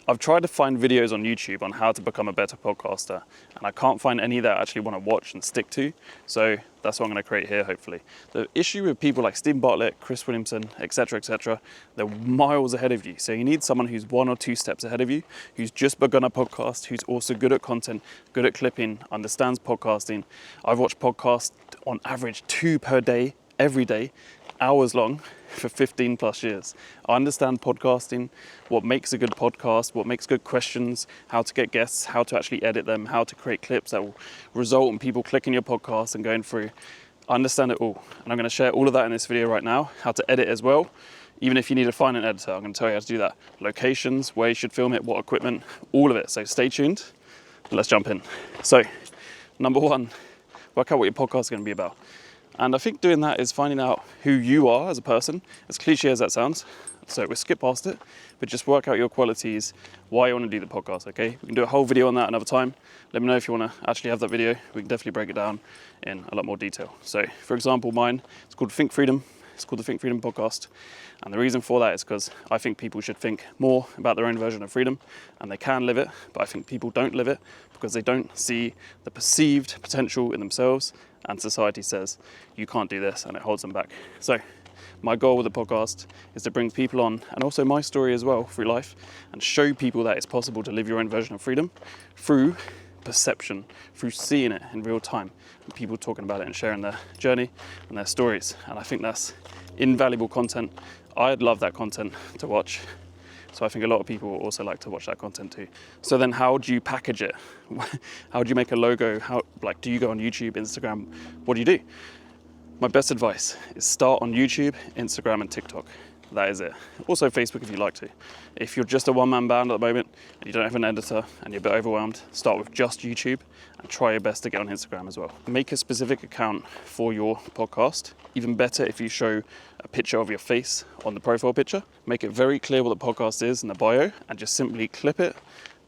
I've tried to find videos on YouTube on how to become a better podcaster, and I can't find any that I actually want to watch and stick to. So that's what I'm going to create here, hopefully. The issue with people like Stephen Bartlett, Chris Williamson, etc., they're miles ahead of you. So you need someone who's 1 or 2 steps ahead of you, who's just begun a podcast, who's also good at content, good at clipping, understands podcasting. I've watched podcasts on average 2 per day, every day, hours long, for 15 plus years. I understand podcasting, what makes a good podcast, what makes good questions, how to get guests, how to actually edit them, how to create clips that will result in people clicking your podcast and going through. I understand it all. And I'm going to share all of that in this video right now, how to edit as well. Even if you need to find an editor, I'm going to tell you how to do that. Locations, where you should film it, what equipment, all of it. So stay tuned. Let's jump in. So, number 1, work out what your podcast is going to be about. And I think doing that is finding out who you are as a person, as cliche as that sounds. So we'll skip past it, but just work out your qualities, why you want to do the podcast, okay? We can do a whole video on that another time. Let me know if you want to actually have that video. We can definitely break it down in a lot more detail. So for example, mine, it's called Think Freedom. It's called the Think Freedom Podcast. And the reason for that is because I think people should think more about their own version of freedom, and they can live it, but I think people don't live it because they don't see the perceived potential in themselves, and society says you can't do this, and it holds them back. So my goal with the podcast is to bring people on, and also my story as well through life, and show people that it's possible to live your own version of freedom through perception, through seeing it in real time, and people talking about it and sharing their journey and their stories. And I think that's invaluable content. I'd love that content to watch. So I think a lot of people also like to watch that content too. So then how do you package it? How do you make a logo? Do you go on YouTube, Instagram? What do you do? My best advice is start on YouTube, Instagram, and TikTok. That is it. Also Facebook if you like to. If you're just a one-man band at the moment and you don't have an editor and you're a bit overwhelmed, start with just YouTube and try your best to get on Instagram as well. Make a specific account for your podcast. Even better if you show a picture of your face on the profile picture. Make it very clear what the podcast is in the bio and just simply clip it.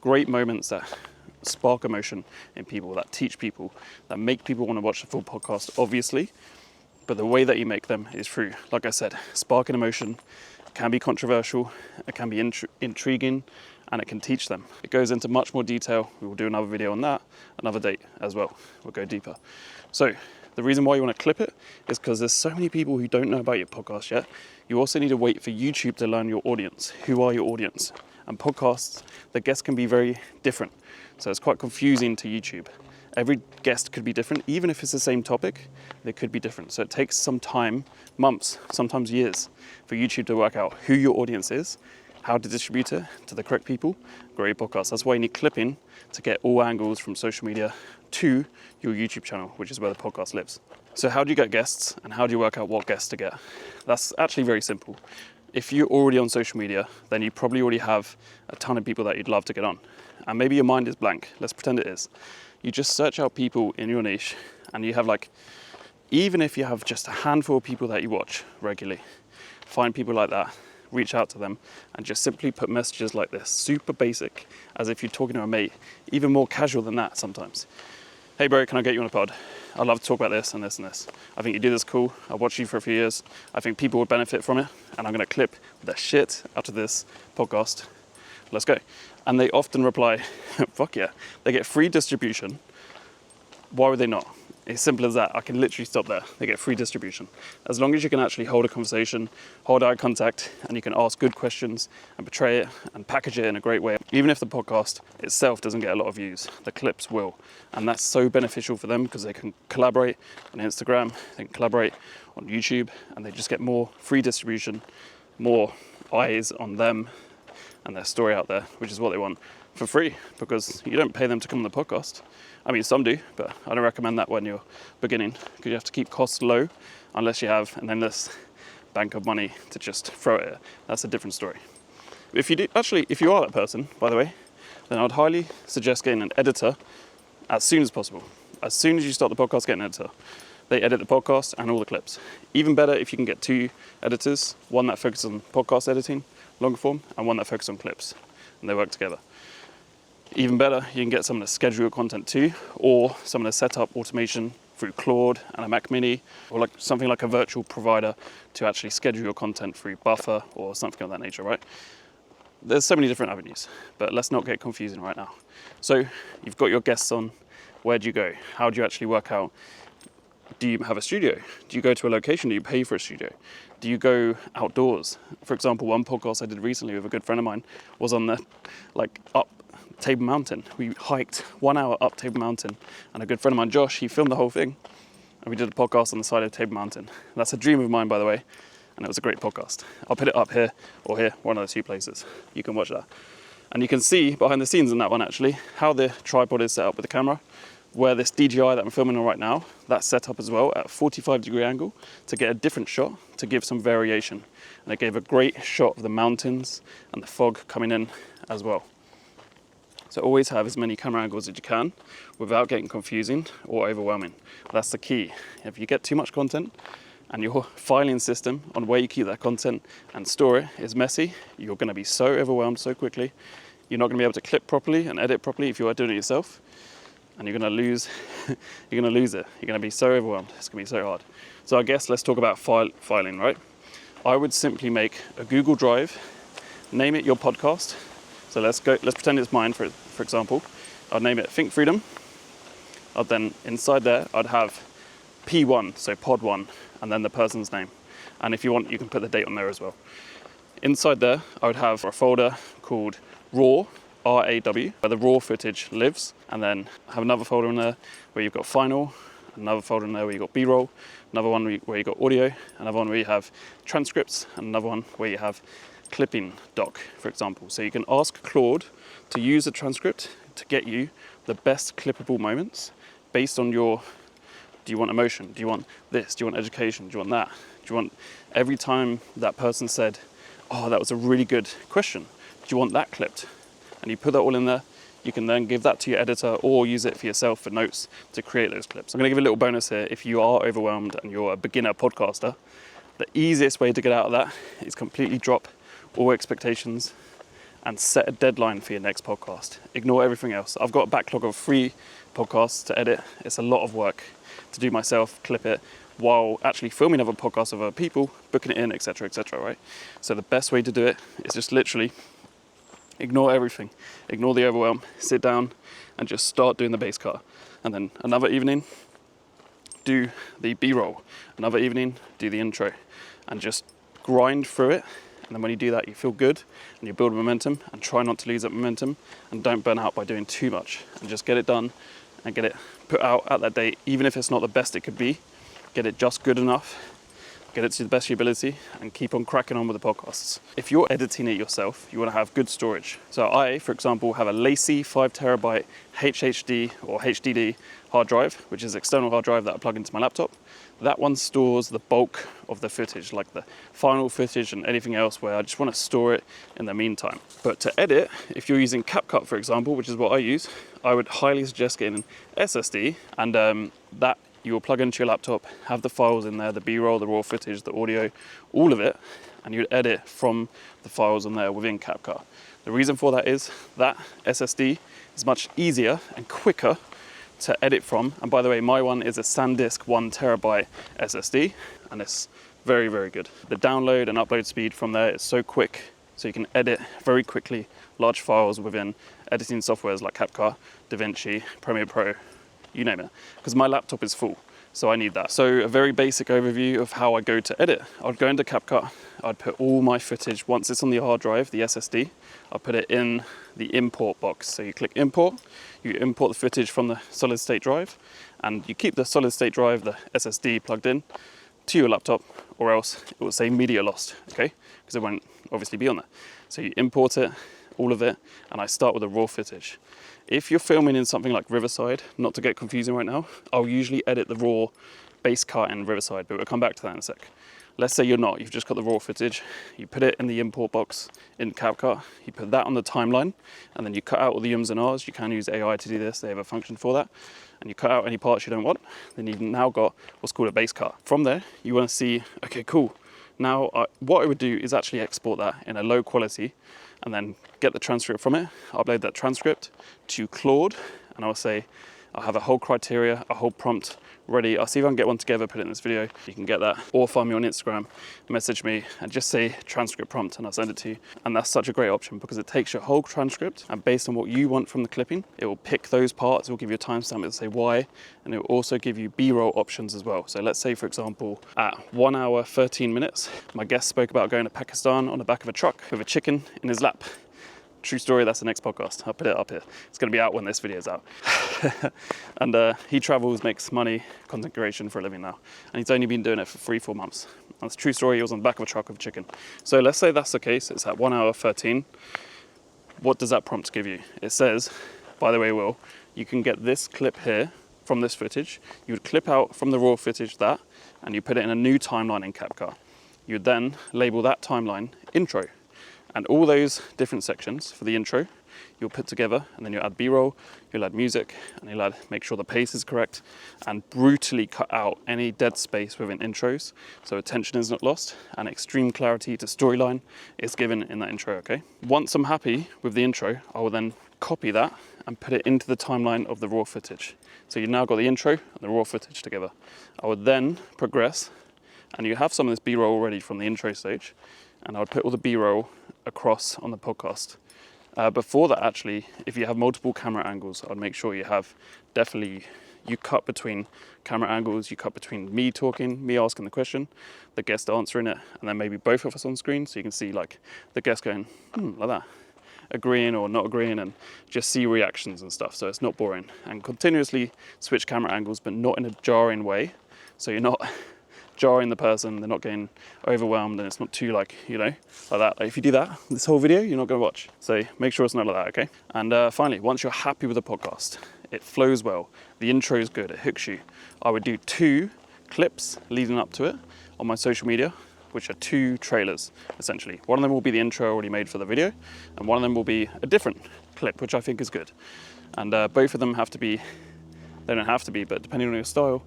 Great moments that spark emotion in people, that teach people, that make people want to watch the full podcast, obviously. But the way that you make them is through, like I said, sparking emotion. It can be controversial, it can be intriguing, and it can teach them. It goes into much more detail. We will do another video on that, another date as well. We'll go deeper. So the reason why you want to clip it is because there's so many people who don't know about your podcast yet. You also need to wait for YouTube to learn your audience. Who are your audience? And podcasts, the guests can be very different. So it's quite confusing to YouTube. Every guest could be different. Even if it's the same topic, they could be different. So it takes some time, months, sometimes years, for YouTube to work out who your audience is, how to distribute it to the correct people, grow your podcast. That's why you need clipping to get all angles from social media to your YouTube channel, which is where the podcast lives. So how do you get guests, and how do you work out what guests to get? That's actually very simple. If you're already on social media, then you probably already have a ton of people that you'd love to get on. And maybe your mind is blank. Let's pretend it is. You just search out people in your niche, and you have even if you have just a handful of people that you watch regularly, find people like that, reach out to them, and just simply put messages like this, super basic, as if you're talking to a mate, even more casual than that sometimes. Hey bro, can I get you on a pod? I'd love to talk about this and this and this. I think you do this cool. I've watched you for a few years. I think people would benefit from it, and I'm going to clip the shit out of this podcast. Let's go. And they often reply, fuck yeah. They get free distribution. Why would they not? It's simple as that. I can literally stop there. They get free distribution. As long as you can actually hold a conversation, hold eye contact, and you can ask good questions and portray it and package it in a great way. Even if the podcast itself doesn't get a lot of views, the clips will. And that's so beneficial for them because they can collaborate on Instagram, they can collaborate on YouTube, and they just get more free distribution, more eyes on them and their story out there, which is what they want, for free, because you don't pay them to come on the podcast. I mean, some do, but I don't recommend that when you're beginning, because you have to keep costs low unless you have an endless bank of money to just throw it at. That's a different story. If you are that person, by the way, then I'd highly suggest getting an editor as soon as possible. As soon as you start the podcast, get an editor. They edit the podcast and all the clips. Even better if you can get 2 editors, one that focuses on podcast editing, longer form, and one that focuses on clips, and they work together. Even better, you can get someone to schedule your content too, or someone to set up automation through Claude and a Mac Mini, or something like a virtual provider to actually schedule your content through Buffer or something of that nature, right? there's so many different avenues, but let's not get confusing right now. So you've got your guests on. Where do you go? How do you actually work out? Do you have a studio? Do you go to a location? Do you pay for a studio? Do you go outdoors? For example, one podcast I did recently with a good friend of mine was on the, up Table Mountain. We hiked 1 hour up Table Mountain, and a good friend of mine, Josh, he filmed the whole thing, and we did a podcast on the side of Table Mountain. That's a dream of mine, by the way, and it was a great podcast. I'll put it up here or here, one of the two places. You can watch that. And you can see behind the scenes in that one, actually, how the tripod is set up with the camera, where this DJI that I'm filming on right now, that's set up as well at a 45-degree angle to get a different shot, to give some variation. And it gave a great shot of the mountains and the fog coming in as well. So always have as many camera angles as you can without getting confusing or overwhelming. That's the key. If you get too much content and your filing system on where you keep that content and store it is messy, you're going to be so overwhelmed so quickly. You're not going to be able to clip properly and edit properly if you are doing it yourself. And you're going to lose it. You're going to be so overwhelmed. It's going to be so hard. So I guess let's talk about filing, right? I would simply make a Google Drive, name it your podcast. So let's pretend it's mine, for example. I'd name it Think Freedom. I'd then, inside there, I'd have P1, so pod 1, and then the person's name. And if you want, you can put the date on there as well. Inside there, I would have a folder called Raw, RAW, where the raw footage lives, and then have another folder in there where you've got final, another folder in there where you've got B-roll, another one where you've got audio, another one where you have transcripts, and another one where you have clipping doc, for example. So you can ask Claude to use a transcript to get you the best clippable moments based on your, do you want emotion? Do you want this? Do you want education? Do you want that? Do you want every time that person said, oh, that was a really good question, do you want that clipped? And you put that all in there. You can then give that to your editor or use it for yourself for notes to create those clips. I'm going to give a little bonus here. If you are overwhelmed and you're a beginner podcaster, the easiest way to get out of that is completely drop all expectations and set a deadline for your next podcast. Ignore everything else. I've got a backlog of 3 podcasts to edit. It's a lot of work to do myself, clip it, while actually filming other podcasts of other people, booking it in, etc., right? So the best way to do it is just literally ignore everything, ignore the overwhelm, sit down and just start doing the bass cut. And then another evening, do the B-roll. Another evening, do the intro, and just grind through it. And then when you do that, you feel good and you build momentum, and try not to lose that momentum and don't burn out by doing too much, and just get it done and get it put out at that date. Even if it's not the best it could be, get it just good enough, get it to the best of your ability, and keep on cracking on with the podcasts. If you're editing it yourself, you want to have good storage. So I, for example, have a Lacy 5 terabyte HHD or HDD hard drive, which is external hard drive that I plug into my laptop. That one stores the bulk of the footage, like the final footage and anything else where I just want to store it in the meantime. But to edit, if you're using CapCut, for example, which is what I use, I would highly suggest getting an SSD, and that you will plug into your laptop, have the files in there, the B-roll, the raw footage, the audio, all of it, and you'd edit from the files in there within CapCut. The reason for that is that SSD is much easier and quicker to edit from. And by the way, my one is a SanDisk 1 terabyte SSD, and it's very, very good. The download and upload speed from there is so quick, so you can edit very quickly large files within editing softwares like CapCut, DaVinci, Premiere Pro, you name it, because my laptop is full, so I need that. So a very basic overview of how I go to edit. I'd go into CapCut, I'd put all my footage, once it's on the hard drive, the SSD, I'll put it in the import box. So you click import, you import the footage from the solid state drive, and you keep the solid state drive, the SSD, plugged in to your laptop, or else it will say media lost, okay? Because it won't obviously be on there. So you import it, all of it, and I start with the raw footage. If you're filming in something like Riverside, not to get confusing right now, I'll usually edit the raw bass cut in Riverside, but we'll come back to that in a sec. Let's say you're not, you've just got the raw footage, you put it in the import box in CapCut, you put that on the timeline, and then you cut out all the ums and ahs. You can use AI to do this, they have a function for that, and you cut out any parts you don't want. Then you've now got what's called a bass cut. From there, you want to see, okay, cool. Now, what I would do is actually export that in a low quality, and then get the transcript from it, upload that transcript to Claude, and I'll say, I'll have a whole criteria, a whole prompt ready. I'll see if I can get one together, put it in this video. You can get that, or find me on Instagram, message me and just say transcript prompt and I'll send it to you. And that's such a great option because it takes your whole transcript and based on what you want from the clipping, it will pick those parts, it will give you a timestamp, it'll say why, and it will also give you B-roll options as well. So let's say, for example, at 1 hour, 13 minutes, my guest spoke about going to Pakistan on the back of a truck with a chicken in his lap. True story, that's the next podcast. I'll put it up here. It's going to be out when this video is out. And he travels, makes money, content creation for a living now. And he's only been doing it for 3-4 months. That's a true story. He was on the back of a truck with chicken. So let's say that's the case. It's at 1 hour 13. What does that prompt give you? It says, by the way, Will, you can get this clip here from this footage. You would clip out from the raw footage that, and you put it in a new timeline in CapCut. You would then label that timeline intro. And all those different sections for the intro, you'll put together, and then you'll add B-roll, you'll add music, and you'll make sure the pace is correct, and brutally cut out any dead space within intros, so attention is not lost, and extreme clarity to storyline is given in that intro, okay? Once I'm happy with the intro, I will then copy that and put it into the timeline of the raw footage. So you've now got the intro and the raw footage together. I would then progress, and you have some of this B-roll already from the intro stage, and I would put all the B-roll across on the podcast. Before that, actually, if you have multiple camera angles, I'd make sure you have you cut between camera angles, you cut between me talking, me asking the question, the guest answering it, and then maybe both of us on screen, so you can see like the guest going, like that, agreeing or not agreeing, and just see reactions and stuff, so it's not boring. And continuously switch camera angles, but not in a jarring way, so you're not jarring the person, they're not getting overwhelmed, and it's not too like that. Like if you do that, this whole video, you're not gonna watch. So make sure it's not like that, okay? And finally, once you're happy with the podcast, it flows well, the intro is good, it hooks you, I would do 2 clips leading up to it on my social media, which are 2 trailers, essentially. One of them will be the intro already made for the video, and one of them will be a different clip, which I think is good. And both of them have to be, they don't have to be, but depending on your style,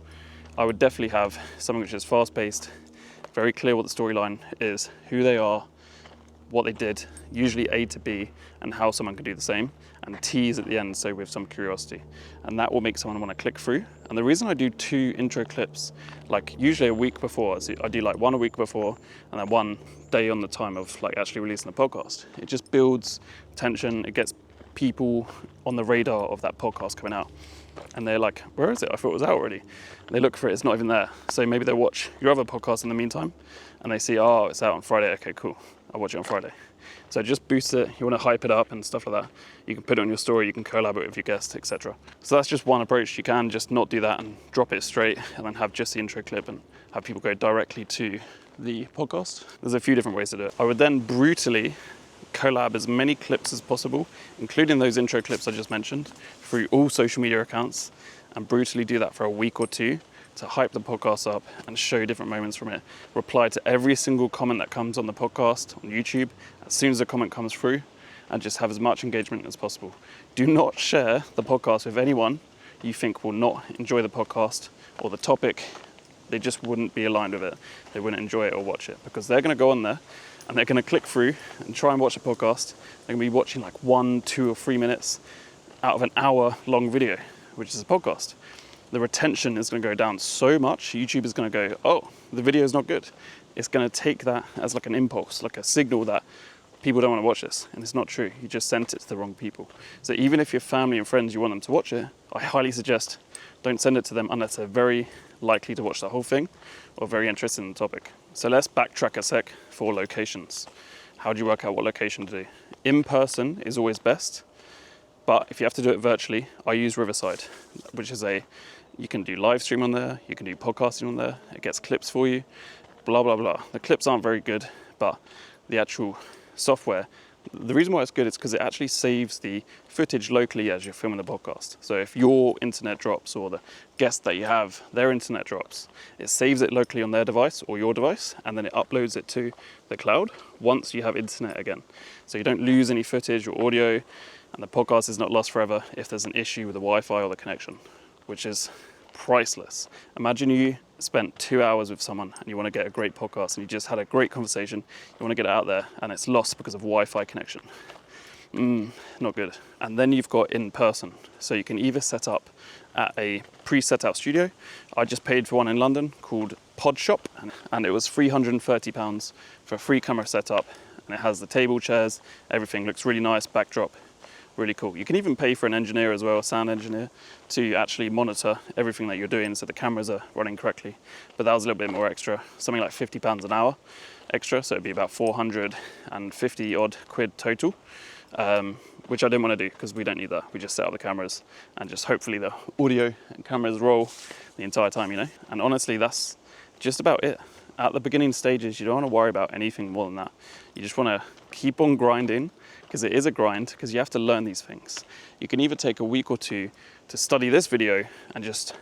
I would definitely have something which is fast-paced, very clear what the storyline is, who they are, what they did, usually A to B, and how someone could do the same, and tease at the end, so with some curiosity. And that will make someone want to click through. And the reason I do 2 intro clips, like usually a week before, so I do like 1 a week before, and then 1 day on the time of like actually releasing the podcast. It just builds tension, it gets people on the radar of that podcast coming out. And they're like, where is it? I thought it was out already. And they look for it, it's not even there. So maybe they'll watch your other podcast in the meantime, and they see, oh, it's out on Friday. Okay, cool. I'll watch it on Friday. So just boost it. You want to hype it up and stuff like that. You can put it on your story, you can collab it with your guest, etc. So that's just one approach. You can just not do that and drop it straight and then have just the intro clip and have people go directly to the podcast. There's a few different ways to do it. I would then brutally collab as many clips as possible, including those intro clips I just mentioned, through all social media accounts, and brutally do that for a week or 2 to hype the podcast up and show different moments from it. Reply to every single comment that comes on the podcast on YouTube as soon as the comment comes through, and just have as much engagement as possible. Do not share the podcast with anyone you think will not enjoy the podcast or the topic. They just wouldn't be aligned with it. They wouldn't enjoy it or watch it, because they're going to go on there and they're going to click through and try and watch a podcast. They're going to be watching like 1, 2, or 3 minutes out of an hour-long video, which is a podcast. The retention is going to go down so much. YouTube is going to go, oh, the video is not good. It's going to take that as like an impulse, like a signal that people don't want to watch this. And it's not true. You just sent it to the wrong people. So even if your family and friends, you want them to watch it, I highly suggest don't send it to them unless they're very likely to watch the whole thing or very interested in the topic. So let's backtrack a sec for locations. How do you work out what location to do? In person is always best, but if you have to do it virtually, I use Riverside, which is you can do live stream on there, you can do podcasting on there, it gets clips for you, blah, blah, blah. The clips aren't very good, but the actual software, the reason why it's good is because it actually saves the footage locally as you're filming the podcast. So if your internet drops or the guest that you have, their internet drops, it saves it locally on their device or your device, and then it uploads it to the cloud once you have internet again. So you don't lose any footage or audio, and the podcast is not lost forever if there's an issue with the Wi-Fi or the connection, which is priceless. Imagine you spent 2 hours with someone and you want to get a great podcast and you just had a great conversation, you want to get it out there and it's lost because of Wi-Fi connection. Not good. And then you've got in person. So you can either set up at a pre-set out studio. I just paid for one in London called Pod Shop, and it was £330 for a free camera setup. And it has the table, chairs, everything looks really nice, backdrop, really cool. You can even pay for an engineer as well, a sound engineer, to actually monitor everything that you're doing so the cameras are running correctly. But that was a little bit more extra, something like £50 an hour extra, so it'd be about 450 odd quid total. Which I didn't want to do because we don't need that. We just set up the cameras and just hopefully the audio and cameras roll the entire time, you know? And honestly, that's just about it. At the beginning stages, you don't want to worry about anything more than that. You just want to keep on grinding, because it is a grind, because you have to learn these things. You can either take a week or two to study this video and just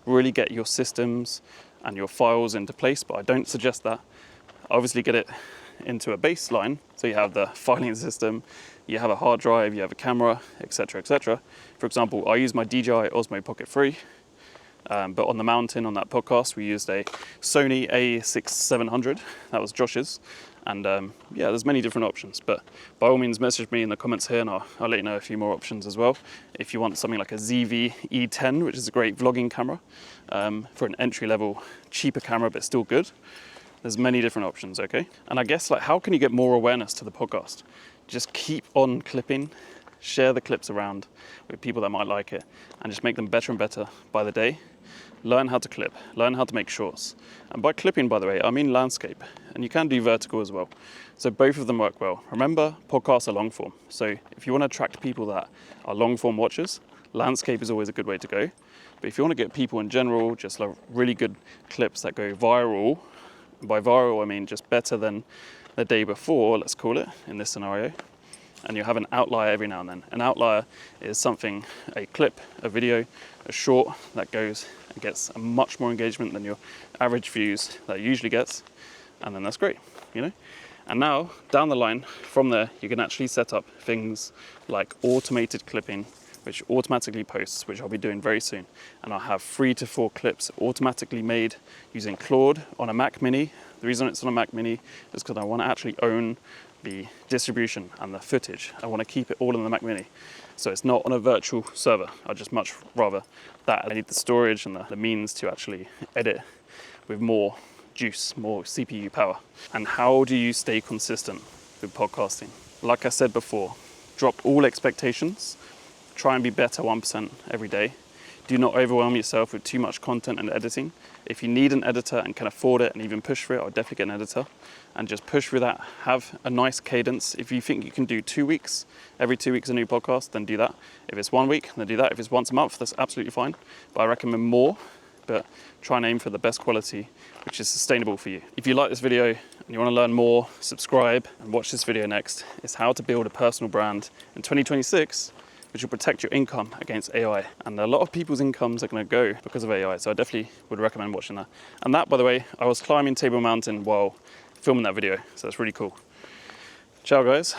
really get your systems and your files into place, but I don't suggest that. Obviously get it into a baseline, so you have the filing system, you have a hard drive, you have a camera, etc, etc. For example, I use my DJI Osmo Pocket 3, but on the mountain on that podcast we used a Sony a6700, that was Josh's, and yeah, there's many different options, but by all means message me in the comments here and I'll let you know a few more options as well. If you want something like a ZV E10, which is a great vlogging camera, for an entry level cheaper camera but still good, there's many different options, okay? And I guess, like, how can you get more awareness to the podcast? Just keep on clipping, share the clips around with people that might like it, and just make them better and better by the day. Learn how to clip, learn how to make shorts. And by clipping, by the way, I mean landscape, and you can do vertical as well. So both of them work well. Remember, podcasts are long form. So if you want to attract people that are long form watchers, landscape is always a good way to go. But if you want to get people in general, just like really good clips that go viral, by viral I mean just better than the day before, let's call it, in this scenario, and you have an outlier every now and then. An outlier is something, a clip, a video, a short that goes and gets a much more engagement than your average views that it usually gets, and then that's great, you know? And now, down the line, from there, you can actually set up things like automated clipping, which automatically posts, which I'll be doing very soon. And I'll have 3 to 4 clips automatically made using Claude on a Mac Mini. The reason it's on a Mac Mini is because I want to actually own the distribution and the footage. I want to keep it all in the Mac Mini. So it's not on a virtual server. I'd just much rather that. I need the storage and the means to actually edit with more juice, more CPU power. And how do you stay consistent with podcasting? Like I said before, drop all expectations. Try and be better 1% every day. Do not overwhelm yourself with too much content and editing. If you need an editor and can afford it and even push for it, I'll definitely get an editor. And just push through that. Have a nice cadence. If you think you can do 2 weeks, every 2 weeks a new podcast, then do that. If it's 1 week, then do that. If it's once a month, that's absolutely fine. But I recommend more, but try and aim for the best quality, which is sustainable for you. If you like this video and you want to learn more, subscribe and watch this video next. It's how to build a personal brand in 2026, which will protect your income against AI. And a lot of people's incomes are going to go because of AI, so I definitely would recommend watching that. And that, by the way, I was climbing Table Mountain while filming that video, so that's really cool. Ciao, guys.